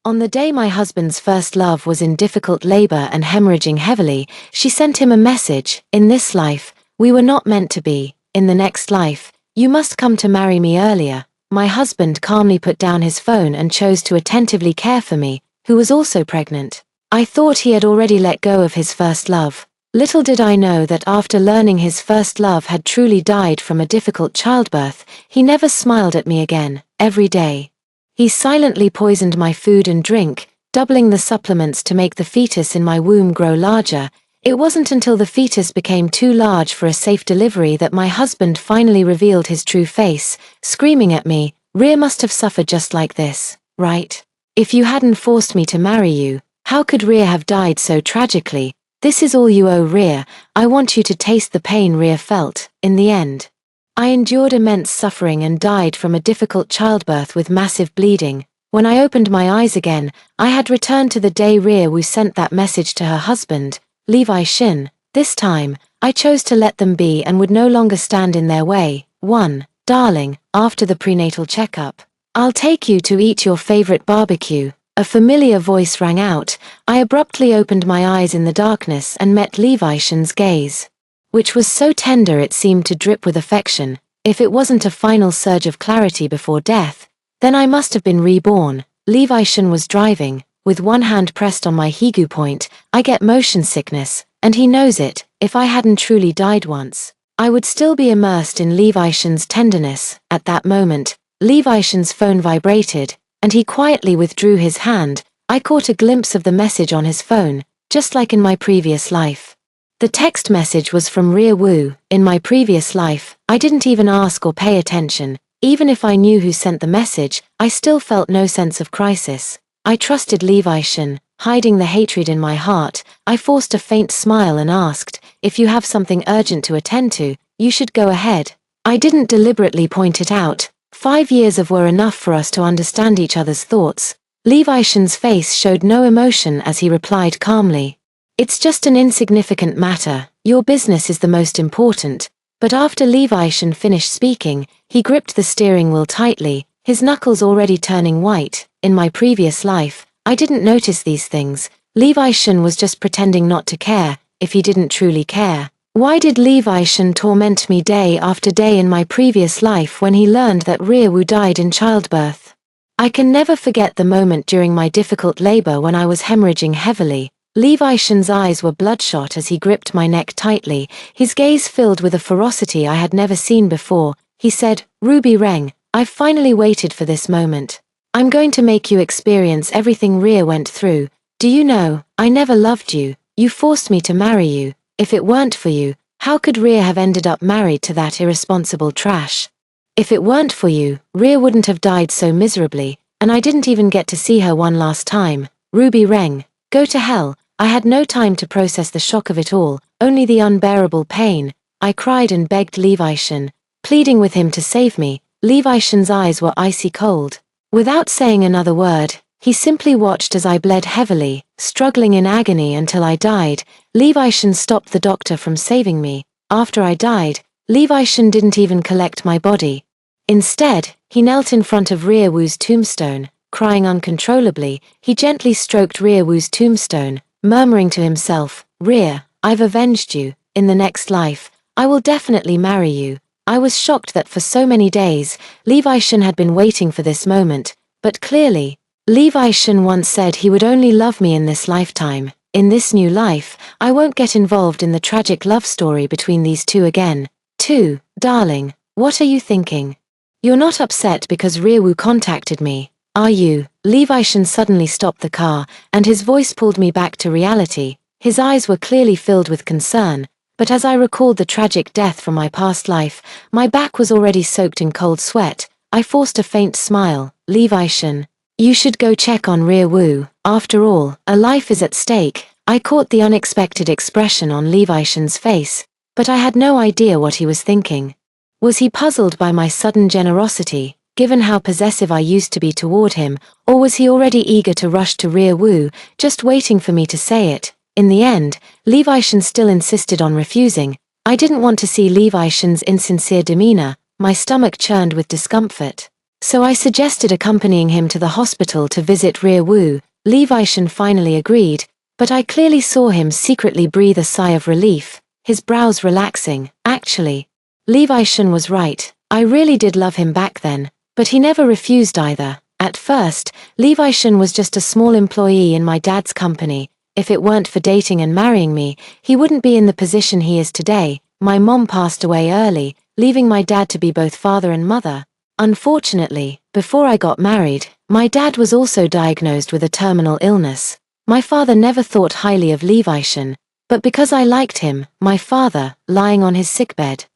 On the day my husband's first love was in difficult labor and hemorrhaging heavily, she sent him a message: "In this life, we were not meant to be. In the next life, you must come to marry me earlier." My husband calmly put down his phone and chose to attentively care for me, who was also pregnant. I thought he had already let go of his first love. Little did I know that after learning his first love had truly died from a difficult childbirth, he never smiled at me again, every day. He silently poisoned my food and drink, doubling the supplements to make the fetus in my womb grow larger. It wasn't until the fetus became too large for a safe delivery that my husband finally revealed his true face, screaming at me, "Rhea must have suffered just like this, right? If you hadn't forced me to marry you, how could Rhea have died so tragically? This is all you owe, Rhea. I want you to taste the pain Rhea felt." In the end, I endured immense suffering and died from a difficult childbirth with massive bleeding. When I opened my eyes again, I had returned to the day Rhea Wu sent that message to her husband, Levi Shin. This time, I chose to let them be and would no longer stand in their way. 1. Darling, after the prenatal checkup, I'll take you to eat your favorite barbecue. A familiar voice rang out. I abruptly opened my eyes in the darkness and met Levi Shin's gaze, which was so tender it seemed to drip with affection. If it wasn't a final surge of clarity before death, then I must have been reborn. Levi Shin was driving. With one hand pressed on my higu point, I get motion sickness, and he knows it. If I hadn't truly died once, I would still be immersed in Levi Shin's tenderness. At that moment, Levi Shin's phone vibrated, and he quietly withdrew his hand. I caught a glimpse of the message on his phone, just like in my previous life. The text message was from Rhea Wu. In my previous life, I didn't even ask or pay attention. Even if I knew who sent the message, I still felt no sense of crisis. I trusted Levi Shin, hiding the hatred in my heart. I forced a faint smile and asked, "If you have something urgent to attend to, you should go ahead." I didn't deliberately point it out. 5 years of were enough for us to understand each other's thoughts. Levi Shin's face showed no emotion as he replied calmly, "It's just an insignificant matter. Your business is the most important." But after Levi Shin finished speaking, he gripped the steering wheel tightly, his knuckles already turning white. In my previous life, I didn't notice these things. Levi Shin was just pretending not to care, if he didn't truly care. Why did Levi Shin torment me day after day in my previous life when he learned that Rhea Wu died in childbirth? I can never forget the moment during my difficult labor when I was hemorrhaging heavily. Levi Shin's eyes were bloodshot as he gripped my neck tightly, his gaze filled with a ferocity I had never seen before. He said, "Ruby Reng, I've finally waited for this moment. I'm going to make you experience everything Rhea went through. Do you know, I never loved you. You forced me to marry you. If it weren't for you, how could Rhea have ended up married to that irresponsible trash? If it weren't for you, Rhea wouldn't have died so miserably, and I didn't even get to see her one last time. Ruby Reng, go to hell." I had no time to process the shock of it all, only the unbearable pain. I cried and begged Levi Shin, pleading with him to save me. Levi Shin's eyes were icy cold. Without saying another word, he simply watched as I bled heavily, struggling in agony until I died. Levi Shin stopped the doctor from saving me. After I died, Levi Shin didn't even collect my body. Instead, he knelt in front of Rhea Wu's tombstone, crying uncontrollably. He gently stroked Rhea Wu's tombstone, murmuring to himself, "Rhea, I've avenged you. In the next life, I will definitely marry you." I was shocked that for so many days, Levi Shin had been waiting for this moment, but clearly, Levi Shin once said he would only love me in this lifetime. In this new life, I won't get involved in the tragic love story between these two again. 2. Darling, what are you thinking? You're not upset because Rhea Wu contacted me, are you? Levi Shin suddenly stopped the car, and his voice pulled me back to reality. His eyes were clearly filled with concern, but as I recalled the tragic death from my past life, my back was already soaked in cold sweat. I forced a faint smile. "Levi Shin, you should go check on Rhea Wu. After all, a life is at stake." I caught the unexpected expression on Levi Shin's face, but I had no idea what he was thinking. Was he puzzled by my sudden generosity, given how possessive I used to be toward him, or was he already eager to rush to Rhea Wu, just waiting for me to say it? In the end, Levi Shin still insisted on refusing. I didn't want to see Levi Shin's insincere demeanor. My stomach churned with discomfort. So I suggested accompanying him to the hospital to visit Rear Woo. Levi Shen finally agreed, but I clearly saw him secretly breathe a sigh of relief, his brows relaxing. Actually, Levi Shen was right, I really did love him back then, but he never refused either. At first, Levi Shen was just a small employee in my dad's company. If it weren't for dating and marrying me, he wouldn't be in the position he is today. My mom passed away early, leaving my dad to be both father and mother. Unfortunately, before I got married, my dad was also diagnosed with a terminal illness. My father never thought highly of Levi Shen, but because I liked him, my father, lying on his sickbed,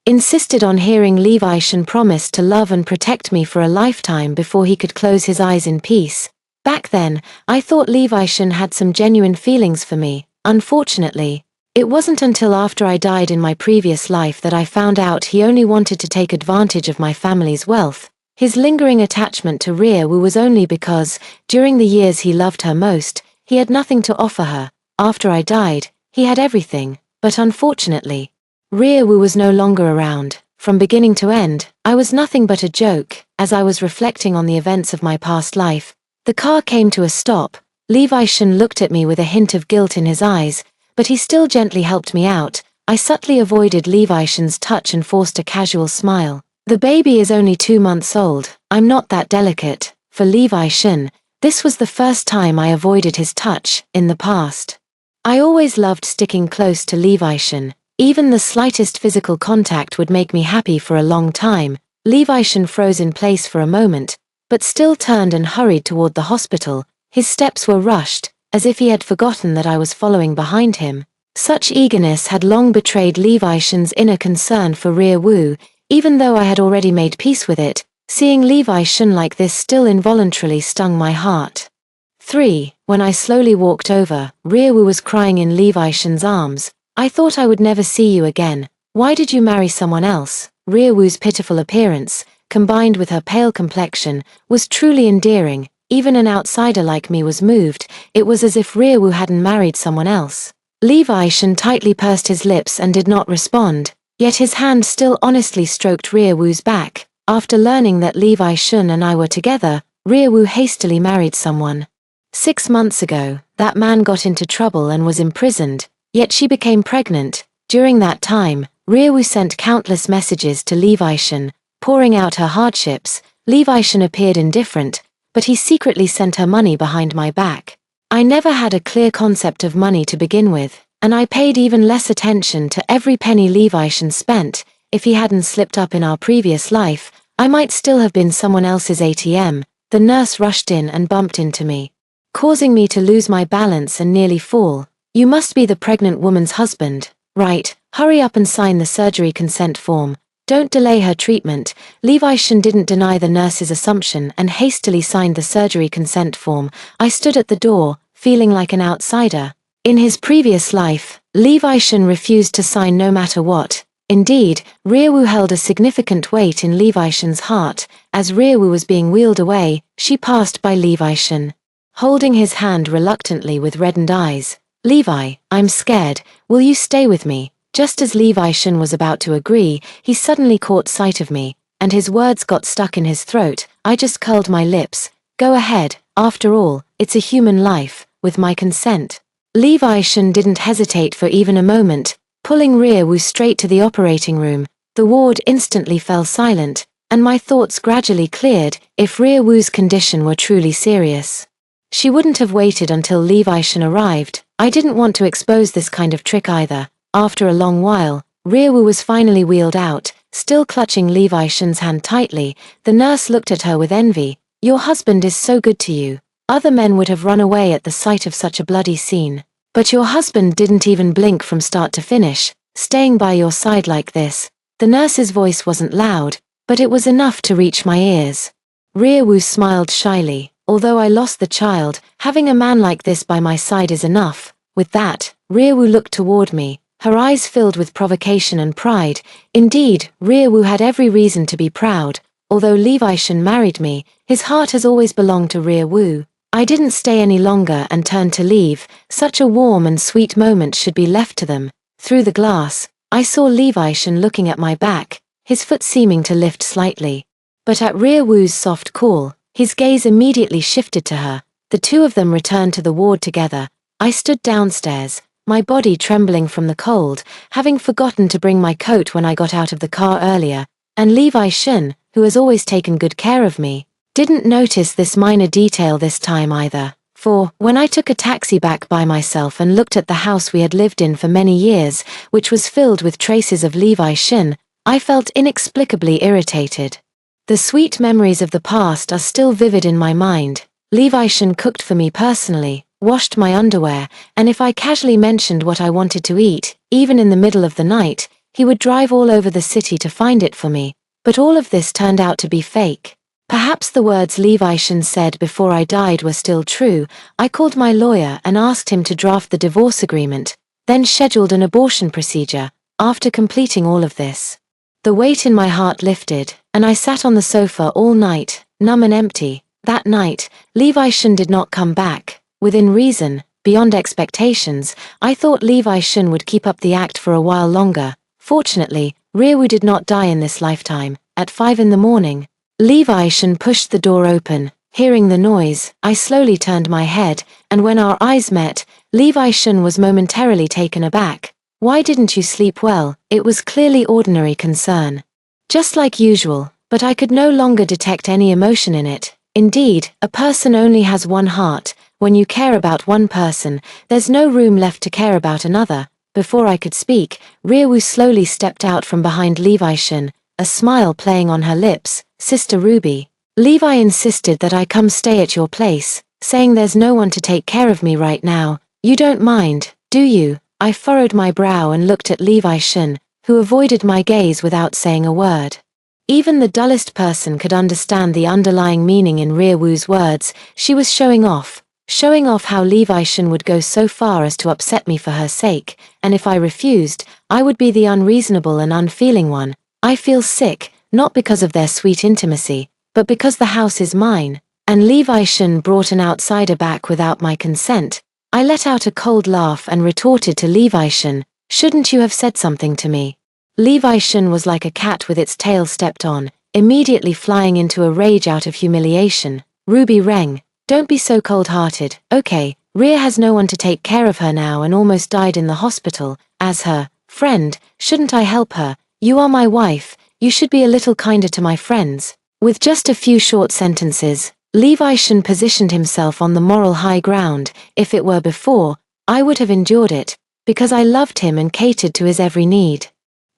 insisted on hearing Levi Shen promise to love and protect me for a lifetime before he could close his eyes in peace. Back then, I thought Levi Shen had some genuine feelings for me. Unfortunately, it wasn't until after I died in my previous life that I found out he only wanted to take advantage of my family's wealth. His lingering attachment to Rear Woo was only because, during the years he loved her most, he had nothing to offer her. After I died, he had everything, but unfortunately, Rear Woo was no longer around. From beginning to end, I was nothing but a joke. As I was reflecting on the events of my past life, the car came to a stop. Levi Shen looked at me with a hint of guilt in his eyes, but he still gently helped me out. I subtly avoided Levi Shen's touch and forced a casual smile. The baby is only 2 months old, I'm not that delicate. For Levi Shen, this was the first time I avoided his touch. In the past, I always loved sticking close to Levi Shen. Even the slightest physical contact would make me happy for a long time. Levi Shen froze in place for a moment, but still turned and hurried toward the hospital. His steps were rushed, as if he had forgotten that I was following behind him. Such eagerness had long betrayed Levi Shen's inner concern for Rear Woo, even though I had already made peace with it. Seeing Levi Shen like this still involuntarily stung my heart. 3. When I slowly walked over, Rear Woo was crying in Levi Shen's arms. I thought I would never see you again. Why did you marry someone else? Rear Woo's pitiful appearance, combined with her pale complexion, was truly endearing. Even an outsider like me was moved. It was as if Rear Woo hadn't married someone else. Levi Shen tightly pursed his lips and did not respond, yet his hand still honestly stroked Rear Woo's back. After learning that Levi Shen and I were together, Rear Woo hastily married someone. 6 months ago, that man got into trouble and was imprisoned. Yet she became pregnant. During that time, Rear Woo sent countless messages to Levi Shen, pouring out her hardships. Levi Shen appeared indifferent, but he secretly sent her money behind my back. I never had a clear concept of money to begin with, and I paid even less attention to every penny Levi Shen spent. If he hadn't slipped up in our previous life, I might still have been someone else's ATM. The nurse rushed in and bumped into me, causing me to lose my balance and nearly fall. You must be the pregnant woman's husband, right? Hurry up and sign the surgery consent form. Don't delay her treatment. Levi Shen didn't deny the nurse's assumption and hastily signed the surgery consent form. I stood at the door, feeling like an outsider. In his previous life, Levi Shen refused to sign no matter what. Indeed, Rear Woo held a significant weight in Levi Shen's heart. As Rear Woo was being wheeled away, she passed by Levi Shen, holding his hand reluctantly with reddened eyes. Levi, I'm scared, will you stay with me? Just as Levi Shen was about to agree, he suddenly caught sight of me, and his words got stuck in his throat. I just curled my lips. Go ahead, after all, it's a human life, with my consent. Levi Shen didn't hesitate for even a moment, pulling Rear Woo straight to the operating room. The ward instantly fell silent, and my thoughts gradually cleared. If Rear Woo's condition were truly serious, she wouldn't have waited until Levi Shen arrived. I didn't want to expose this kind of trick either. After a long while, Rear Woo was finally wheeled out, still clutching Levi Shen's hand tightly. The nurse looked at her with envy. Your husband is so good to you. Other men would have run away at the sight of such a bloody scene. But your husband didn't even blink from start to finish, staying by your side like this. The nurse's voice wasn't loud, but it was enough to reach my ears. Rear Woo smiled shyly. Although I lost the child, having a man like this by my side is enough. With that, Rear Woo looked toward me, her eyes filled with provocation and pride. Indeed, Rear Woo had every reason to be proud. Although Levi Shen married me, his heart has always belonged to Rear Woo. I didn't stay any longer and turned to leave. Such a warm and sweet moment should be left to them. Through the glass, I saw Levi Shen looking at my back, his foot seeming to lift slightly. But at Rearwoo's soft call, his gaze immediately shifted to her. The two of them returned to the ward together. I stood downstairs, my body trembling from the cold, having forgotten to bring my coat when I got out of the car earlier, and Levi Shun, who has always taken good care of me, didn't notice this minor detail this time either. For, when I took a taxi back by myself and looked at the house we had lived in for many years, which was filled with traces of Levi Shun, I felt inexplicably irritated. The sweet memories of the past are still vivid in my mind. Levi Shun cooked for me personally, washed my underwear, and if I casually mentioned what I wanted to eat, even in the middle of the night, he would drive all over the city to find it for me. But all of this turned out to be fake. Perhaps the words Levi Shun said before I died were still true. I called my lawyer and asked him to draft the divorce agreement, then scheduled an abortion procedure. After completing all of this, the weight in my heart lifted, and I sat on the sofa all night, numb and empty. That night, Levi Shun did not come back. Within reason, beyond expectations, I thought Levi Shun would keep up the act for a while longer. Fortunately, Rearwoo did not die in this lifetime. At 5 in the morning, Levi Shun pushed the door open. Hearing the noise, I slowly turned my head, and when our eyes met, Levi Shun was momentarily taken aback. "Why didn't you sleep well?" It was clearly ordinary concern. Just like usual, but I could no longer detect any emotion in it. Indeed, a person only has one heart. When you care about one person, there's no room left to care about another. Before I could speak, Rearwoo slowly stepped out from behind Levi Shun, a smile playing on her lips. "Sister Ruby." Levi insisted that I come stay at your place, saying there's no one to take care of me right now. "You don't mind, do you?" I furrowed my brow and looked at Levi Shun, who avoided my gaze without saying a word. Even the dullest person could understand the underlying meaning in Rearwoo's words. She was showing off how Levi Shun would go so far as to upset me for her sake, and if I refused, I would be the unreasonable and unfeeling one. I feel sick, not because of their sweet intimacy, but because the house is mine, and Levi Shun brought an outsider back without my consent. I let out a cold laugh and retorted to Levi Shun, "Shouldn't you have said something to me?" Levi Shun was like a cat with its tail stepped on, immediately flying into a rage out of humiliation. "Ruby Reng, don't be so cold-hearted. Okay, Rhea has no one to take care of her now and almost died in the hospital. As her friend, shouldn't I help her? You are my wife, you should be a little kinder to my friends." With just a few short sentences, Levi Shun positioned himself on the moral high ground. If it were before, I would have endured it, because I loved him and catered to his every need.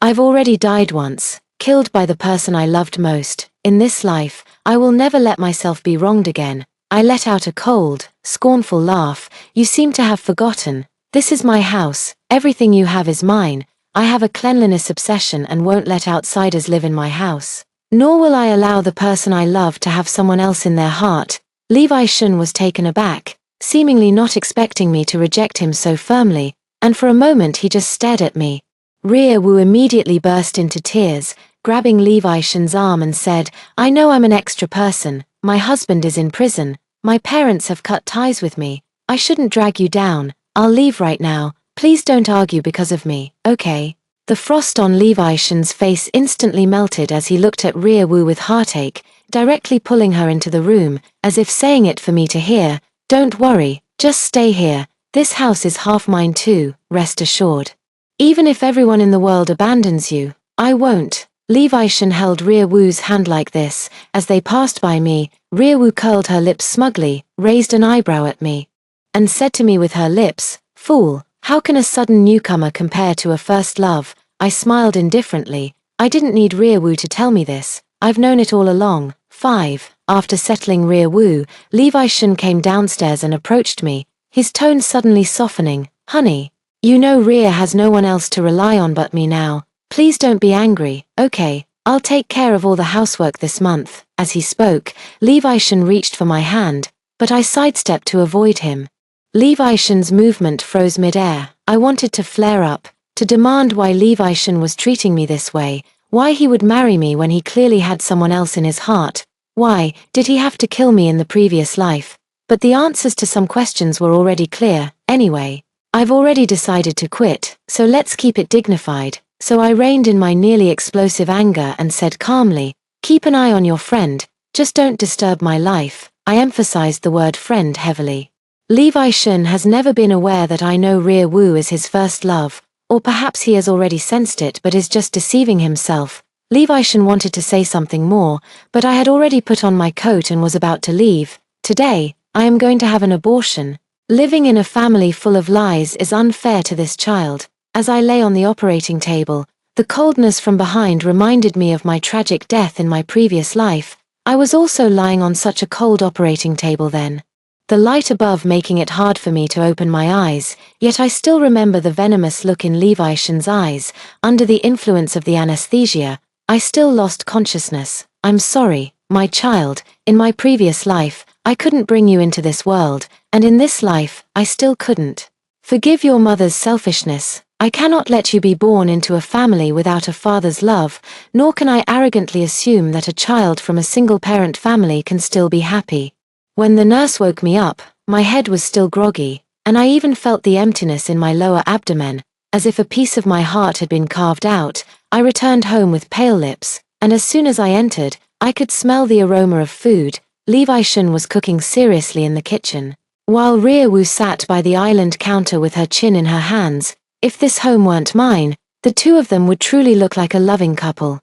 I've already died once, killed by the person I loved most. In this life, I will never let myself be wronged again. I let out a cold, scornful laugh. "You seem to have forgotten. This is my house, everything you have is mine. I have a cleanliness obsession and won't let outsiders live in my house. Nor will I allow the person I love to have someone else in their heart." Levi Shun was taken aback, seemingly not expecting me to reject him so firmly, and for a moment he just stared at me. Rearwoo immediately burst into tears, grabbing Levi Shun's arm and said, "I know I'm an extra person, my husband is in prison, my parents have cut ties with me, I shouldn't drag you down, I'll leave right now, please don't argue because of me, okay?" The frost on Levi Shun's face instantly melted as he looked at Rearwoo with heartache, directly pulling her into the room, as if saying it for me to hear. "Don't worry, just stay here, this house is half mine too, rest assured. Even if everyone in the world abandons you, I won't." Levi Shun held Rearwoo's hand like this. As they passed by me, Rearwoo curled her lips smugly, raised an eyebrow at me, and said to me with her lips, "Fool, how can a sudden newcomer compare to a first love?" I smiled indifferently. I didn't need Rearwoo to tell me this. I've known it all along. 5. After settling Rearwoo, Levi Shun came downstairs and approached me, his tone suddenly softening. "Honey, you know Rhea has no one else to rely on but me now. Please don't be angry, okay? I'll take care of all the housework this month." As he spoke, Levi Shun reached for my hand, but I sidestepped to avoid him. Levi Shun's movement froze mid-air. I wanted to flare up, to demand why Levi Shun was treating me this way, why he would marry me when he clearly had someone else in his heart. Why did he have to kill me in the previous life? But the answers to some questions were already clear. Anyway, I've already decided to quit, so let's keep it dignified. So I reined in my nearly explosive anger and said calmly, Keep an eye on your friend, just don't disturb my life. I emphasized the word friend heavily. Levi Shun has never been aware that I know Rear Woo is his first love, or perhaps he has already sensed it but is just deceiving himself. Levi Shun wanted to say something more, but I had already put on my coat and was about to leave. Today, I am going to have an abortion. Living in a family full of lies is unfair to this child. As I lay on the operating table, the coldness from behind reminded me of my tragic death in my previous life. I was also lying on such a cold operating table then. The light above making it hard for me to open my eyes, yet I still remember the venomous look in Levi Shun's eyes. Under the influence of the anesthesia, I still lost consciousness. I'm sorry, my child. In my previous life, I couldn't bring you into this world, and in this life, I still couldn't. Forgive your mother's selfishness. I cannot let you be born into a family without a father's love, nor can I arrogantly assume that a child from a single-parent family can still be happy. When the nurse woke me up, my head was still groggy, and I even felt the emptiness in my lower abdomen, as if a piece of my heart had been carved out. I returned home with pale lips, and as soon as I entered, I could smell the aroma of food. Levi Shun was cooking seriously in the kitchen, while Rear Woo sat by the island counter with her chin in her hands. If this home weren't mine, the two of them would truly look like a loving couple.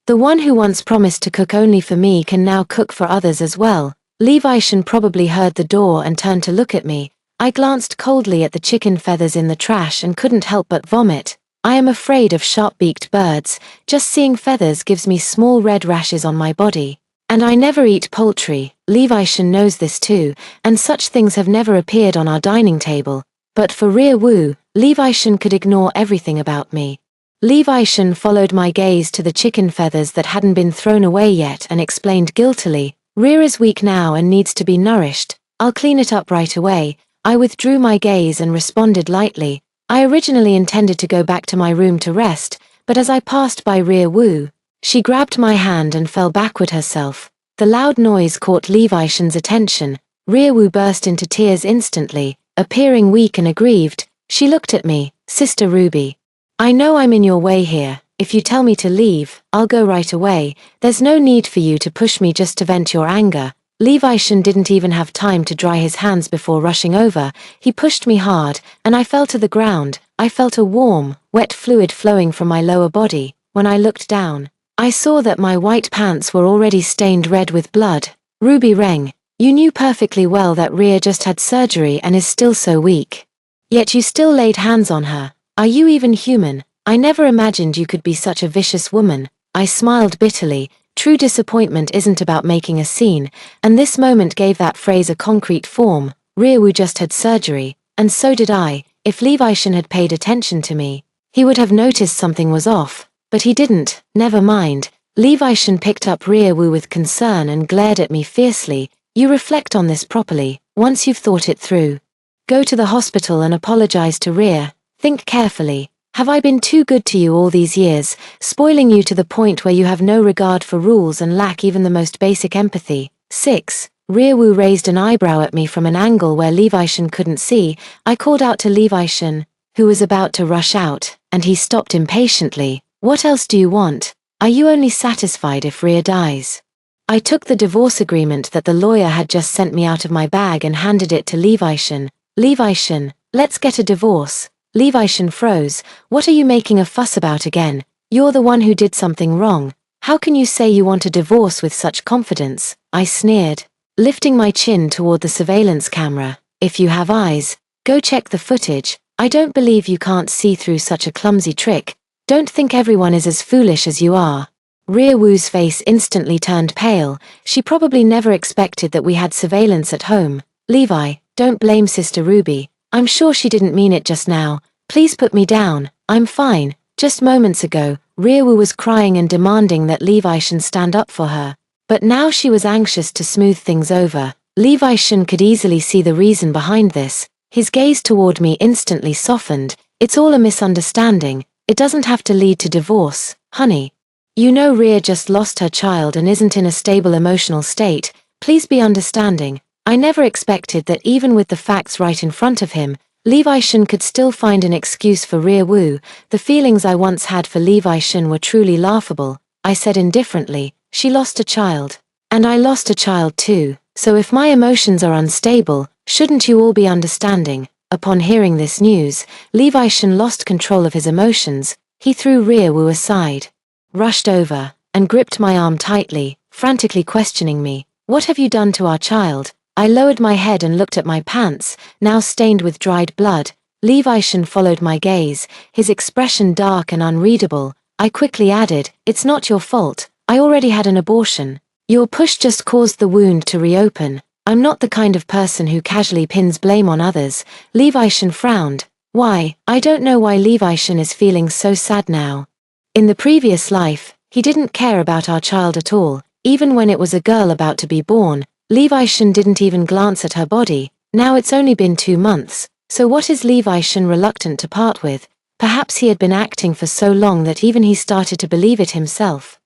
The one who once promised to cook only for me can now cook for others as well. Levi Shun probably heard the door and turned to look at me. I glanced coldly at the chicken feathers in the trash and couldn't help but vomit. I am afraid of sharp-beaked birds. Just seeing feathers gives me small red rashes on my body. And I never eat poultry. Levi Shun knows this too, and such things have never appeared on our dining table. But for Rear Woo, Levi Shun could ignore everything about me. Levi Shun followed my gaze to the chicken feathers that hadn't been thrown away yet and explained guiltily, Rear is weak now and needs to be nourished. I'll clean it up right away. I withdrew my gaze and responded lightly. I originally intended to go back to my room to rest, but as I passed by Rear Woo, she grabbed my hand and fell backward herself. The loud noise caught Levi Shun's attention. Rear Woo burst into tears instantly, appearing weak and aggrieved. She looked at me, Sister Ruby. I know I'm in your way here. If you tell me to leave, I'll go right away. There's no need for you to push me just to vent your anger. Levi Shun didn't even have time to dry his hands before rushing over. He pushed me hard, and I fell to the ground. I felt a warm, wet fluid flowing from my lower body. When I looked down, I saw that my white pants were already stained red with blood. Ruby Reng, you knew perfectly well that Rhea just had surgery and is still so weak. Yet you still laid hands on her. Are you even human? I never imagined you could be such a vicious woman. I smiled bitterly. True disappointment isn't about making a scene, and this moment gave that phrase a concrete form. Rear Woo just had surgery, and so did I. If Levi Shun had paid attention to me, he would have noticed something was off, but he didn't. Never mind. Levi Shun picked up Rear Woo with concern and glared at me fiercely. You reflect on this properly, once you've thought it through. Go to the hospital and apologize to Rear. Think carefully. Have I been too good to you all these years, spoiling you to the point where you have no regard for rules and lack even the most basic empathy? 6. Rear Woo raised an eyebrow at me from an angle where Levi Shun couldn't see. I called out to Levi Shun, who was about to rush out, and he stopped impatiently. What else do you want? Are you only satisfied if Rear dies? I took the divorce agreement that the lawyer had just sent me out of my bag and handed it to Levi Shun. Levi Shun, let's get a divorce. Levi Shun froze. What are you making a fuss about again? You're the one who did something wrong. How can you say you want a divorce with such confidence? I sneered, lifting my chin toward the surveillance camera. If you have eyes, go check the footage. I don't believe you can't see through such a clumsy trick. Don't think everyone is as foolish as you are. Rear Woo's face instantly turned pale. She probably never expected that we had surveillance at home. Levi, don't blame Sister Ruby. I'm sure she didn't mean it just now. Please put me down. I'm fine. Just moments ago, Rear Woo was crying and demanding that Levi Shun stand up for her. But now she was anxious to smooth things over. Levi Shun could easily see the reason behind this. His gaze toward me instantly softened. It's all a misunderstanding. It doesn't have to lead to divorce, honey. You know Rhea just lost her child and isn't in a stable emotional state. Please be understanding. I never expected that even with the facts right in front of him, Levi Shun could still find an excuse for Rear Woo. The feelings I once had for Levi Shun were truly laughable. I said indifferently, She lost a child. And I lost a child too, so if my emotions are unstable, shouldn't you all be understanding? Upon hearing this news, Levi Shen lost control of his emotions. He threw Rearwoo aside, rushed over, and gripped my arm tightly, frantically questioning me. What have you done to our child? I lowered my head and looked at my pants, now stained with dried blood. Levi Shen followed my gaze, his expression dark and unreadable. I quickly added, "It's not your fault. I already had an abortion. Your push just caused the wound to reopen. I'm not the kind of person who casually pins blame on others." Levi Shen frowned. Why? I don't know why Levi Shen is feeling so sad now. In the previous life, he didn't care about our child at all. Even when it was a girl about to be born, Levi Shen didn't even glance at her body. Now it's only been 2 months, so what is Levi Shen reluctant to part with? Perhaps he had been acting for so long that even he started to believe it himself.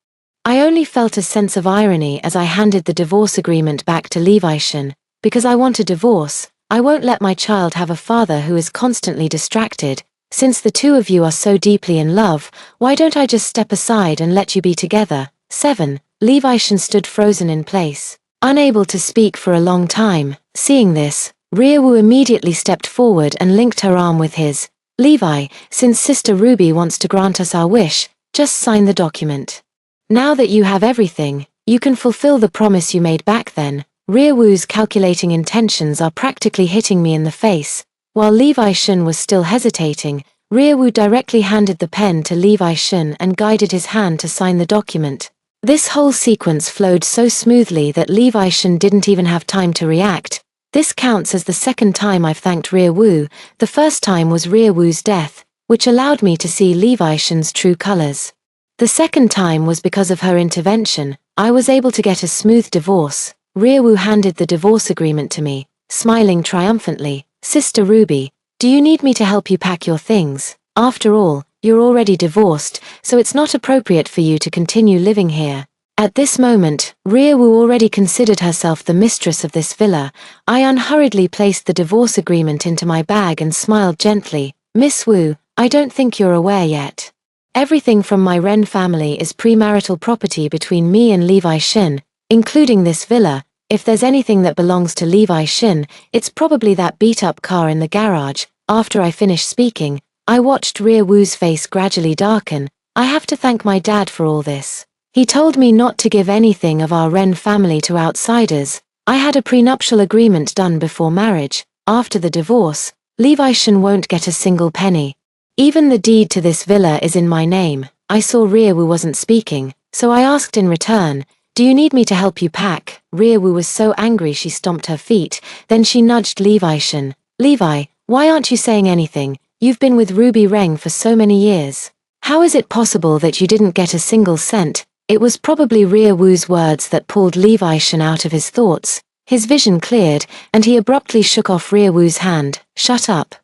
I only felt a sense of irony as I handed the divorce agreement back to Levi Shen. Because I want a divorce, I won't let my child have a father who is constantly distracted. Since the two of you are so deeply in love, why don't I just step aside and let you be together? 7. Levi Shen stood frozen in place, unable to speak for a long time. Seeing this, Rearwoo immediately stepped forward and linked her arm with his. Levi, since Sister Ruby wants to grant us our wish, just sign the document. Now that you have everything, you can fulfill the promise you made back then. Rearwoo's calculating intentions are practically hitting me in the face. While Levi Shen was still hesitating, Rearwoo directly handed the pen to Levi Shen and guided his hand to sign the document. This whole sequence flowed so smoothly that Levi Shen didn't even have time to react. This counts as the second time I've thanked Rearwoo. The first time was Rearwoo's death, which allowed me to see Levi Shen's true colors. The second time was because of her intervention. I was able to get a smooth divorce. Rearwoo handed the divorce agreement to me, smiling triumphantly. Sister Ruby, do you need me to help you pack your things? After all, you're already divorced, so it's not appropriate for you to continue living here. At this moment, Rearwoo already considered herself the mistress of this villa. I unhurriedly placed the divorce agreement into my bag and smiled gently. Miss Wu, I don't think you're aware yet. Everything from my Ren family is premarital property between me and Levi Shen, including this villa. If there's anything that belongs to Levi Shen, it's probably that beat-up car in the garage. After I finished speaking, I watched Rearwoo's face gradually darken. I have to thank my dad for all this. He told me not to give anything of our Ren family to outsiders. I had a prenuptial agreement done before marriage. After the divorce, Levi Shen won't get a single penny. Even the deed to this villa is in my name. I saw Rearwoo wasn't speaking, so I asked in return, do you need me to help you pack? Rearwoo was so angry she stomped her feet, then she nudged Levi Shen. Levi, why aren't you saying anything? You've been with Ruby Reng for so many years. How is it possible that you didn't get a single cent? It was probably Rearwoo's words that pulled Levi Shen out of his thoughts. His vision cleared, and he abruptly shook off Rearwoo's hand. Shut up.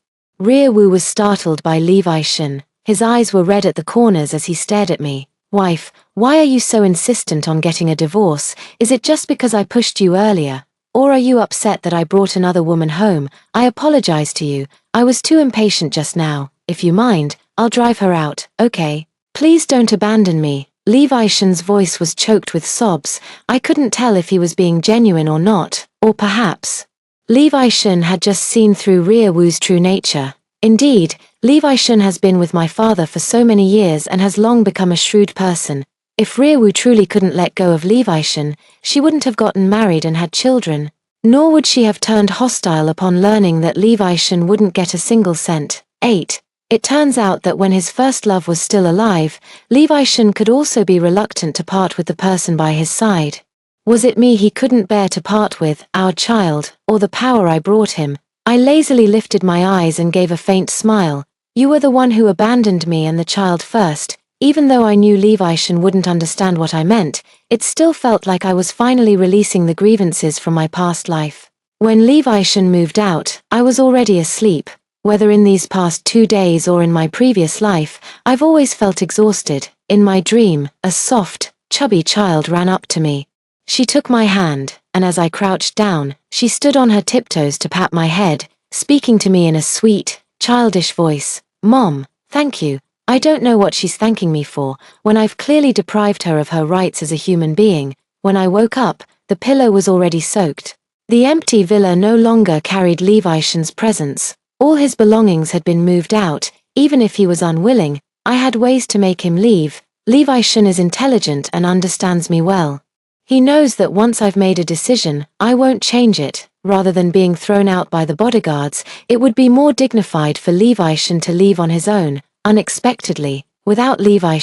Rearwoo was startled by Levi Shen. His eyes were red at the corners as he stared at me. Wife, why are you so insistent on getting a divorce? Is it just because I pushed you earlier? Or are you upset that I brought another woman home? I apologize to you. I was too impatient just now. If you mind, I'll drive her out, okay? Please don't abandon me. Levi Shen's voice was choked with sobs. I couldn't tell if he was being genuine or not, or perhaps Levi Shen had just seen through Rearwoo's true nature. Indeed, Levi Shen has been with my father for so many years and has long become a shrewd person. If Rearwoo truly couldn't let go of Levi Shen, she wouldn't have gotten married and had children. Nor would she have turned hostile upon learning that Levi Shen wouldn't get a single cent. 8. It turns out that when his first love was still alive, Levi Shen could also be reluctant to part with the person by his side. Was it me he couldn't bear to part with, our child, or the power I brought him? I lazily lifted my eyes and gave a faint smile. You were the one who abandoned me and the child first. Even though I knew Levi Shen wouldn't understand what I meant, it still felt like I was finally releasing the grievances from my past life. When Levi Shen moved out, I was already asleep. Whether in these past 2 days or in my previous life, I've always felt exhausted. In my dream, a soft, chubby child ran up to me. She took my hand, and as I crouched down, she stood on her tiptoes to pat my head, speaking to me in a sweet, childish voice. Mom, thank you. I don't know what she's thanking me for, when I've clearly deprived her of her rights as a human being. When I woke up, the pillow was already soaked. The empty villa no longer carried Levi's presence. All his belongings had been moved out. Even if he was unwilling, I had ways to make him leave. Levi is intelligent and understands me well. He knows that once I've made a decision, I won't change it. Rather than being thrown out by the bodyguards, it would be more dignified for Levi to leave on his own, unexpectedly. Without Levi,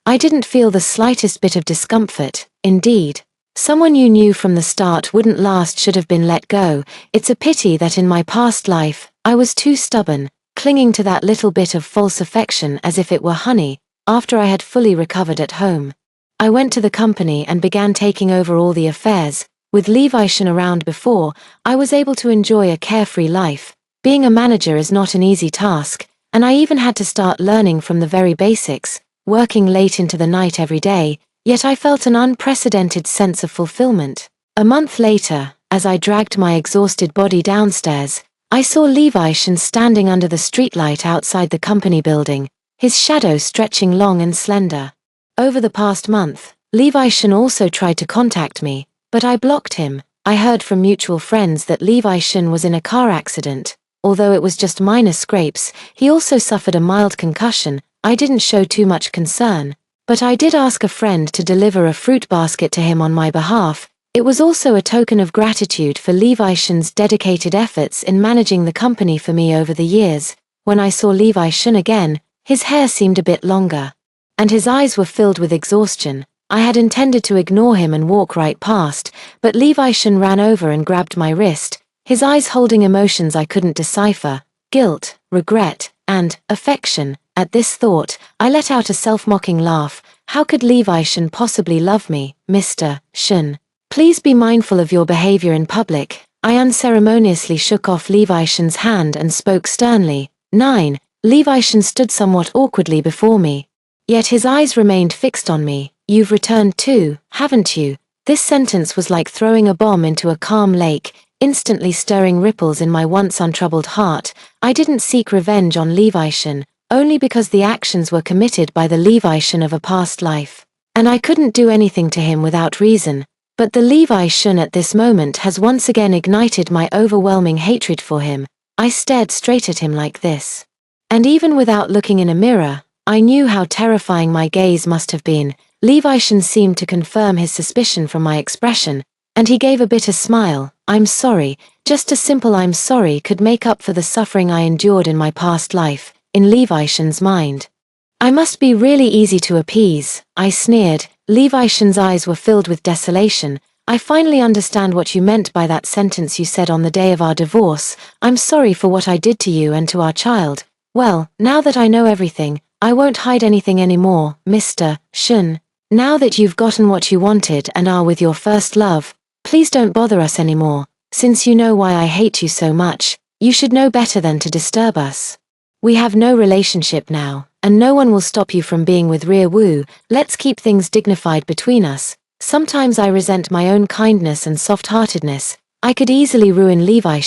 I didn't feel the slightest bit of discomfort. Indeed, someone you knew from the start wouldn't last should have been let go. It's a pity that in my past life, I was too stubborn, clinging to that little bit of false affection as if it were honey. After I had fully recovered at home, I went to the company and began taking over all the affairs. With Levi around before, I was able to enjoy a carefree life. Being a manager is not an easy task, and I even had to start learning from the very basics, working late into the night every day, yet I felt an unprecedented sense of fulfillment. A month later, as I dragged my exhausted body downstairs, I saw Levi standing under the streetlight outside the company building, his shadow stretching long and slender. Over the past month, Levi also tried to contact me, but I blocked him. I heard from mutual friends that Levi was in a car accident. Although it was just minor scrapes, he also suffered a mild concussion. I didn't show too much concern, but I did ask a friend to deliver a fruit basket to him on my behalf. It was also a token of gratitude for Levi's dedicated efforts in managing the company for me over the years. When I saw Levi again, his hair seemed a bit longer, and his eyes were filled with exhaustion. I had intended to ignore him and walk right past, but Levi ran over and grabbed my wrist, his eyes holding emotions I couldn't decipher: guilt, regret, and affection. At this thought, I let out a self-mocking laugh. How could Levi possibly love me, Mr. Shun? Please be mindful of your behavior in public. I unceremoniously shook off Levi's hand and spoke sternly. 9. Levi stood somewhat awkwardly before me, yet his eyes remained fixed on me. You've returned too, haven't you? This sentence was like throwing a bomb into a calm lake, instantly stirring ripples in my once untroubled heart. I didn't seek revenge on Levi only because the actions were committed by the Levi of a past life, and I couldn't do anything to him without reason. But the Levi at this moment has once again ignited my overwhelming hatred for him. I stared straight at him like this. And even without looking in a mirror, I knew how terrifying my gaze must have been. Levi seemed to confirm his suspicion from my expression, and he gave a bitter smile. I'm sorry, just a simple I'm sorry could make up for the suffering I endured in my past life. In Levi's mind, I must be really easy to appease, I sneered. Levi's eyes were filled with desolation. I finally understand what you meant by that sentence you said on the day of our divorce. I'm sorry for what I did to you and to our child. Well, now that I know everything, I won't hide anything anymore, Mr. Shun. Now that you've gotten what you wanted and are with your first love, please don't bother us anymore. Since you know why I hate you so much, you should know better than to disturb us. We have no relationship now, and no one will stop you from being with Reborn. Let's keep things dignified between us. Sometimes I resent my own kindness and soft-heartedness. I could easily ruin Levi,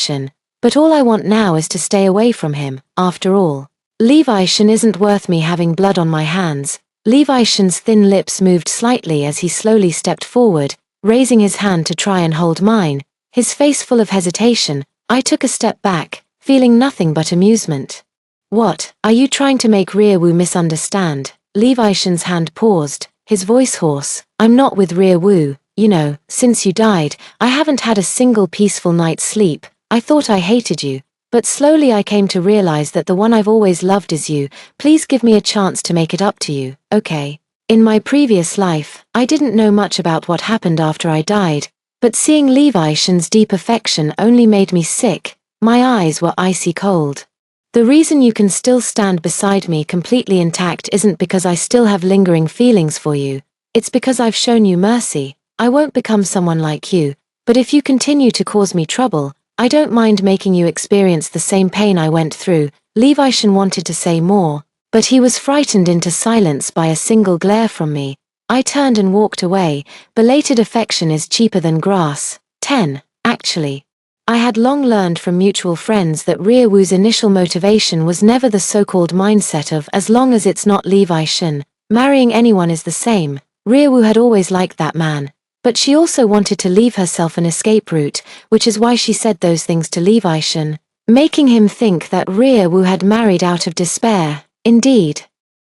but all I want now is to stay away from him. After all, Levi isn't worth me having blood on my hands. Levi's thin lips moved slightly as he slowly stepped forward, raising his hand to try and hold mine, his face full of hesitation. I took a step back, feeling nothing but amusement. What, are you trying to make Reborn misunderstand? Levi's hand paused, his voice hoarse. I'm not with Reborn. You know, since you died, I haven't had a single peaceful night's sleep. I thought I hated you, but slowly I came to realize that the one I've always loved is you. Please give me a chance to make it up to you, okay? In my previous life, I didn't know much about what happened after I died, but seeing Levi's deep affection only made me sick. My eyes were icy cold. The reason you can still stand beside me completely intact isn't because I still have lingering feelings for you. It's because I've shown you mercy. I won't become someone like you, but if you continue to cause me trouble, I don't mind making you experience the same pain I went through. Levi wanted to say more, but he was frightened into silence by a single glare from me. I turned and walked away. Belated affection is cheaper than grass. 10. Actually, I had long learned from mutual friends that Riewoo's initial motivation was never the so-called mindset of as long as it's not Levi Shin, marrying anyone is the same. Riewoo had always liked that man. But she also wanted to leave herself an escape route, which is why she said those things to Levi Shin, making him think that Riewoo had married out of despair. Indeed,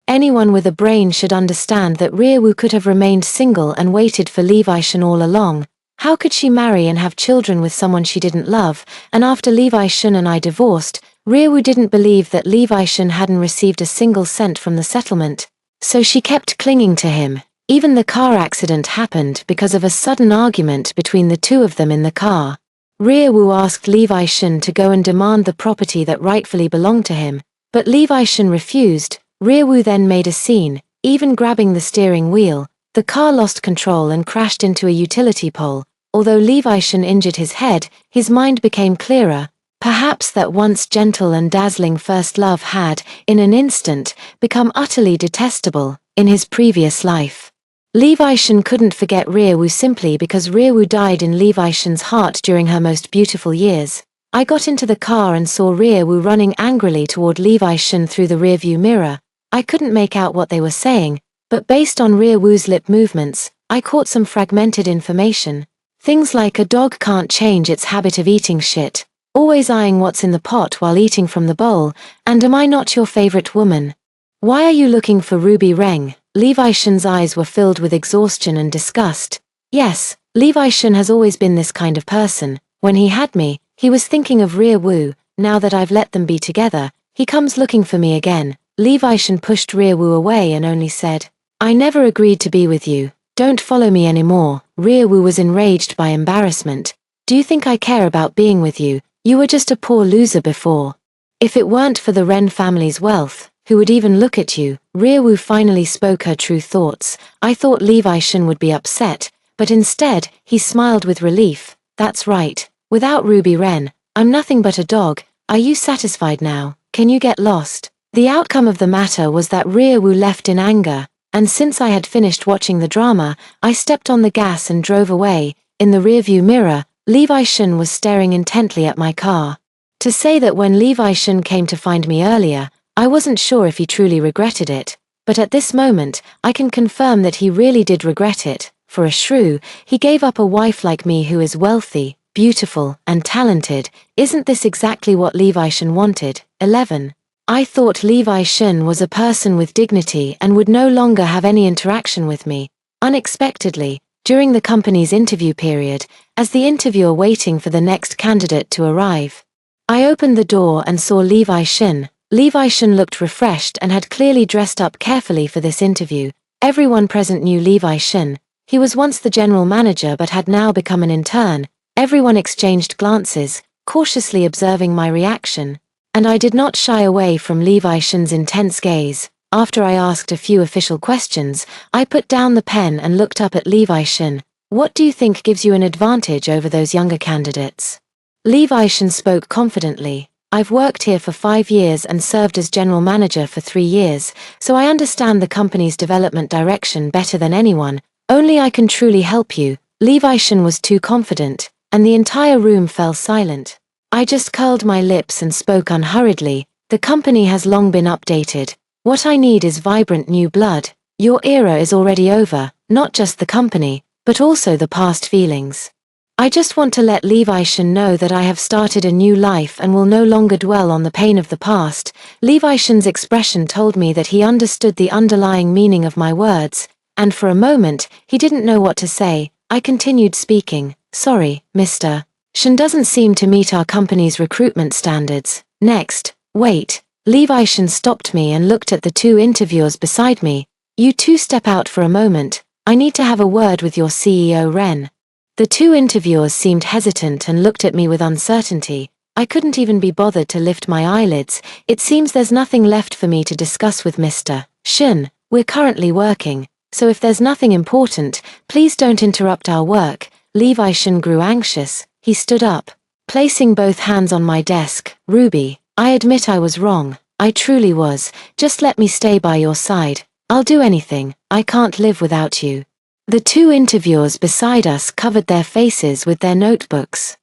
anyone with a brain should understand that Riewoo could have remained single and waited for Levi Shin all along. How could she marry and have children with someone she didn't love? And after Levi Shin and I divorced, Riewoo didn't believe that Levi Shin hadn't received a single cent from the settlement, so she kept clinging to him. Even the car accident happened because of a sudden argument between the two of them in the car. Riewoo asked Levi Shin to go and demand the property that rightfully belonged to him, but Levi Shin refused. Riewoo then made a scene, even grabbing the steering wheel. The car lost control and crashed into a utility pole. Although Levi Shin injured his head, his mind became clearer. Perhaps that once gentle and dazzling first love had, in an instant, become utterly detestable in his previous life. Levi Shin couldn't forget Riewoo simply because Riewoo died in Levi Shin's heart during her most beautiful years. I got into the car and saw Riewoo running angrily toward Levi Shin through the rearview mirror. I couldn't make out what they were saying, but based on Riewoo's lip movements, I caught some fragmented information. Things like a dog can't change its habit of eating shit, always eyeing what's in the pot while eating from the bowl, and am I not your favorite woman? Why are you looking for Ruby Reng? Levi Shin's eyes were filled with exhaustion and disgust. Yes, Levi Shin has always been this kind of person. When he had me, he was thinking of Riewoo. Now that I've let them be together, he comes looking for me again. Levi Shin pushed Riewoo away and only said, I never agreed to be with you. Don't follow me anymore. Riewoo was enraged by embarrassment. Do you think I care about being with you? You were just a poor loser before. If it weren't for the Ren family's wealth, who would even look at you? Riewoo finally spoke her true thoughts. I thought Levi Shin would be upset, but instead, he smiled with relief. That's right. Without Ruby Ren, I'm nothing but a dog. Are you satisfied now? Can you get lost? The outcome of the matter was that Riewoo left in anger, and since I had finished watching the drama, I stepped on the gas and drove away. In the rearview mirror, Levi Shin was staring intently at my car. To say that when Levi Shin came to find me earlier, I wasn't sure if he truly regretted it, but at this moment, I can confirm that he really did regret it. For a shrew, he gave up a wife like me who is wealthy, beautiful, and talented. Isn't this exactly what Levi Shin wanted? 11. I thought Levi Shin was a person with dignity and would no longer have any interaction with me. Unexpectedly, during the company's interview period, as the interviewer waiting for the next candidate to arrive, I opened the door and saw Levi Shin. Levi Shin looked refreshed and had clearly dressed up carefully for this interview. Everyone present knew Levi Shin. He was once the general manager but had now become an intern. Everyone exchanged glances, cautiously observing my reaction, and I did not shy away from Levi Shin's intense gaze. After I asked a few official questions, I put down the pen and looked up at Levi Shin. What do you think gives you an advantage over those younger candidates? Levi Shin spoke confidently. I've worked here for 5 years and served as general manager for 3 years, so I understand the company's development direction better than anyone. Only I can truly help you. Levi Shin was too confident, and the entire room fell silent. I just curled my lips and spoke unhurriedly. The company has long been updated. What I need is vibrant new blood. Your era is already over, not just the company, but also the past feelings. I just want to let Levi Shin know that I have started a new life and will no longer dwell on the pain of the past. Levi Shin's expression told me that he understood the underlying meaning of my words, and for a moment, he didn't know what to say. I continued speaking. Sorry, Mr. Shin doesn't seem to meet our company's recruitment standards. Next, wait. Levi Shin stopped me and looked at the 2 interviewers beside me. You 2 step out for a moment. I need to have a word with your CEO Ren. The 2 interviewers seemed hesitant and looked at me with uncertainty. I couldn't even be bothered to lift my eyelids. It seems there's nothing left for me to discuss with Mr. Shin. We're currently working, so if there's nothing important, please don't interrupt our work. Levi Shin grew anxious. He stood up, placing both hands on my desk. Ruby, I admit I was wrong. I truly was. Just let me stay by your side. I'll do anything. I can't live without you. The 2 interviewers beside us covered their faces with their notebooks.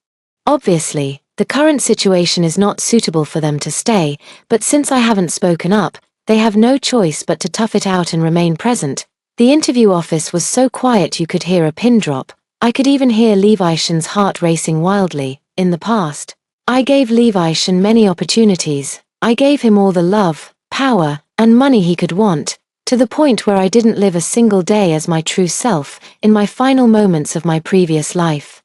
Obviously, the current situation is not suitable for them to stay, but since I haven't spoken up, they have no choice but to tough it out and remain present. The interview office was so quiet you could hear a pin drop. I could even hear Levishan's heart racing wildly. In the past, I gave Levishan many opportunities. I gave him all the love, power, and money he could want, to the point where I didn't live a single day as my true self, in my final moments of my previous life.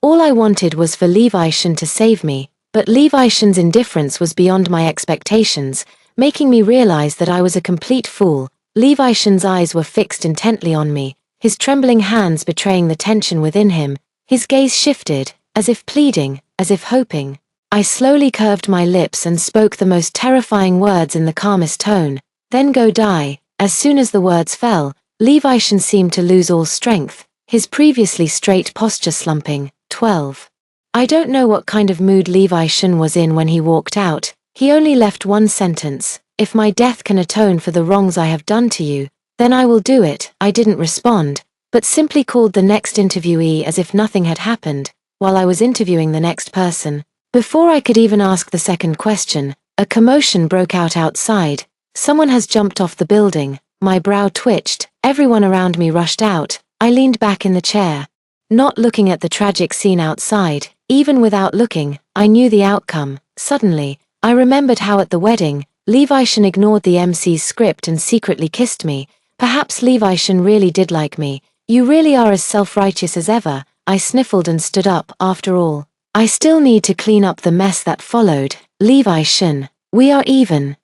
All I wanted was for Levishan to save me, but Levishan's indifference was beyond my expectations, making me realize that I was a complete fool. Levishan's eyes were fixed intently on me, his trembling hands betraying the tension within him. His gaze shifted, as if pleading, as if hoping. I slowly curved my lips and spoke the most terrifying words in the calmest tone. Then go die. As soon as the words fell, Levishan seemed to lose all strength, his previously straight posture slumping. 12. I don't know what kind of mood Levishan was in when he walked out. He only left one sentence: "If my death can atone for the wrongs I have done to you, then I will do it." I didn't respond, but simply called the next interviewee as if nothing had happened, while I was interviewing the next person. Before I could even ask the second question, a commotion broke out outside. Someone has jumped off the building. My brow twitched, everyone around me rushed out. I leaned back in the chair, not looking at the tragic scene outside. Even without looking, I knew the outcome. Suddenly, I remembered how at the wedding, Levishan ignored the MC's script and secretly kissed me. Perhaps Levishan really did like me. "You really are as self-righteous as ever," I sniffled and stood up. After all, I still need to clean up the mess that followed. "Levishan, we are even."